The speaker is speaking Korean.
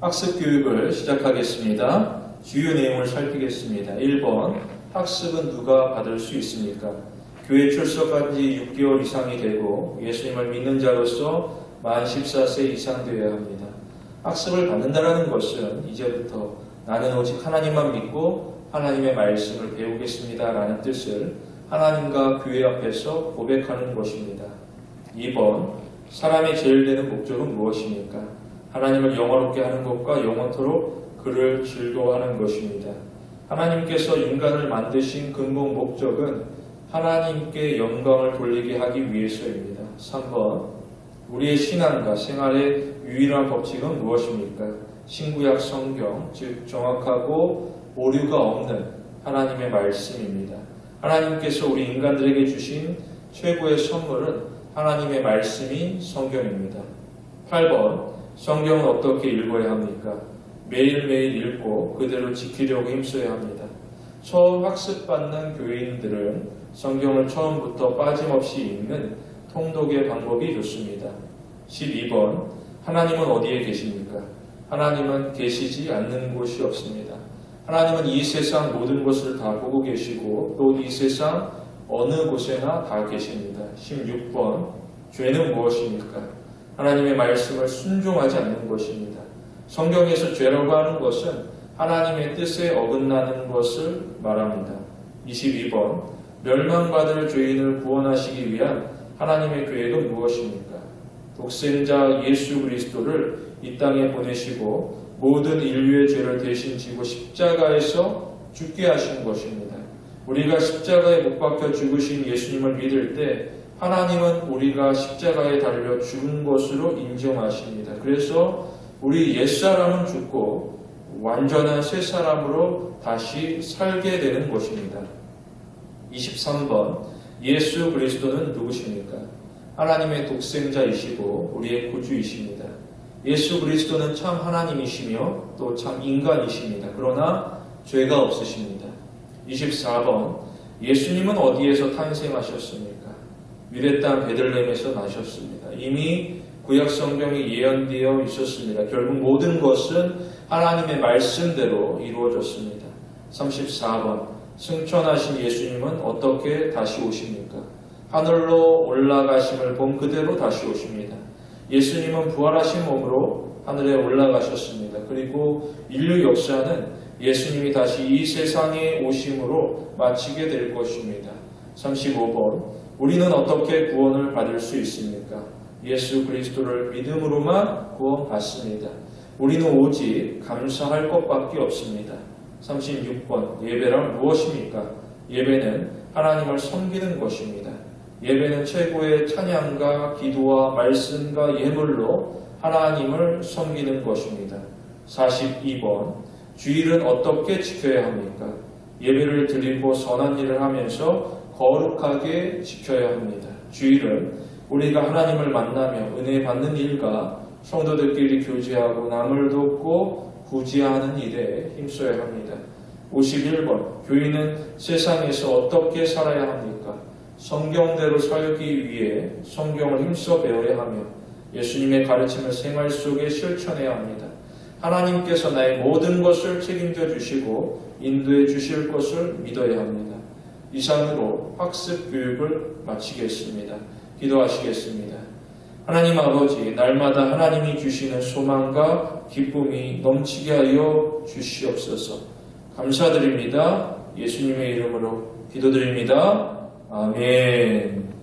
학습 교육을 시작하겠습니다. 주요 내용을 살피겠습니다. 1번, 학습은 누가 받을 수 있습니까? 교회 출석한 지 6개월 이상이 되고 예수님을 믿는 자로서 만 14세 이상 되어야 합니다. 학습을 받는다는 것은 이제부터 나는 오직 하나님만 믿고 하나님의 말씀을 배우겠습니다 라는 뜻을 하나님과 교회 앞에서 고백하는 것입니다. 2번, 사람의 제일 되는 목적은 무엇입니까? 하나님을 영화롭게 하는 것과 영원토록 그를 즐거워하는 것입니다. 하나님께서 인간을 만드신 근본 목적은 하나님께 영광을 돌리게 하기 위해서입니다. 3번, 우리의 신앙과 생활의 유일한 법칙은 무엇입니까? 신구약 성경, 즉 정확하고 오류가 없는 하나님의 말씀입니다. 하나님께서 우리 인간들에게 주신 최고의 선물은 하나님의 말씀인 성경입니다. 8번, 성경은 어떻게 읽어야 합니까? 매일매일 읽고 그대로 지키려고 힘써야 합니다. 처음 학습받는 교인들은 성경을 처음부터 빠짐없이 읽는 통독의 방법이 좋습니다. 12번, 하나님은 어디에 계십니까? 하나님은 계시지 않는 곳이 없습니다. 하나님은 이 세상 모든 것을 다 보고 계시고 또 이 세상 어느 곳에나 다 계십니다. 16번, 죄는 무엇입니까? 하나님의 말씀을 순종하지 않는 것입니다. 성경에서 죄라고 하는 것은 하나님의 뜻에 어긋나는 것을 말합니다. 22번, 멸망받을 죄인을 구원하시기 위한 하나님의 계획은 무엇입니까? 독생자 예수 그리스도를 이 땅에 보내시고 모든 인류의 죄를 대신 지고 십자가에서 죽게 하신 것입니다. 우리가 십자가에 못 박혀 죽으신 예수님을 믿을 때 하나님은 우리가 십자가에 달려 죽은 것으로 인정하십니다. 그래서 우리 옛사람은 죽고 완전한 새 사람으로 다시 살게 되는 것입니다. 23번, 예수 그리스도는 누구십니까? 하나님의 독생자이시고 우리의 구주이십니다. 예수 그리스도는 참 하나님이시며 또 참 인간이십니다. 그러나 죄가 없으십니다. 24번, 예수님은 어디에서 탄생하셨습니까? 유대 땅 베들레헴에서 나셨습니다. 이미 구약 성경이 예언되어 있었습니다. 결국 모든 것은 하나님의 말씀대로 이루어졌습니다. 34번, 승천하신 예수님은 어떻게 다시 오십니까? 하늘로 올라가심을 본 그대로 다시 오십니다. 예수님은 부활하신 몸으로 하늘에 올라가셨습니다. 그리고 인류 역사는 예수님이 다시 이 세상에 오심으로 마치게 될 것입니다. 35번, 우리는 어떻게 구원을 받을 수 있습니까? 예수 그리스도를 믿음으로만 구원받습니다. 우리는 오직 감사할 것밖에 없습니다. 36번, 예배란 무엇입니까? 예배는 하나님을 섬기는 것입니다. 예배는 최고의 찬양과 기도와 말씀과 예물로 하나님을 섬기는 것입니다. 42번, 주일은 어떻게 지켜야 합니까? 예배를 드리고 선한 일을 하면서 거룩하게 지켜야 합니다. 주일은 우리가 하나님을 만나며 은혜 받는 일과 성도들끼리 교제하고 남을 돕고 구제하는 일에 힘써야 합니다. 51번, 교인은 세상에서 어떻게 살아야 합니까? 성경대로 살기 위해 성경을 힘써 배워야 하며 예수님의 가르침을 생활 속에 실천해야 합니다. 하나님께서 나의 모든 것을 책임져 주시고 인도해 주실 것을 믿어야 합니다. 이상으로 학습 교육을 마치겠습니다. 기도하시겠습니다. 하나님 아버지, 날마다 하나님이 주시는 소망과 기쁨이 넘치게 하여 주시옵소서. 감사드립니다. 예수님의 이름으로 기도드립니다. 아멘.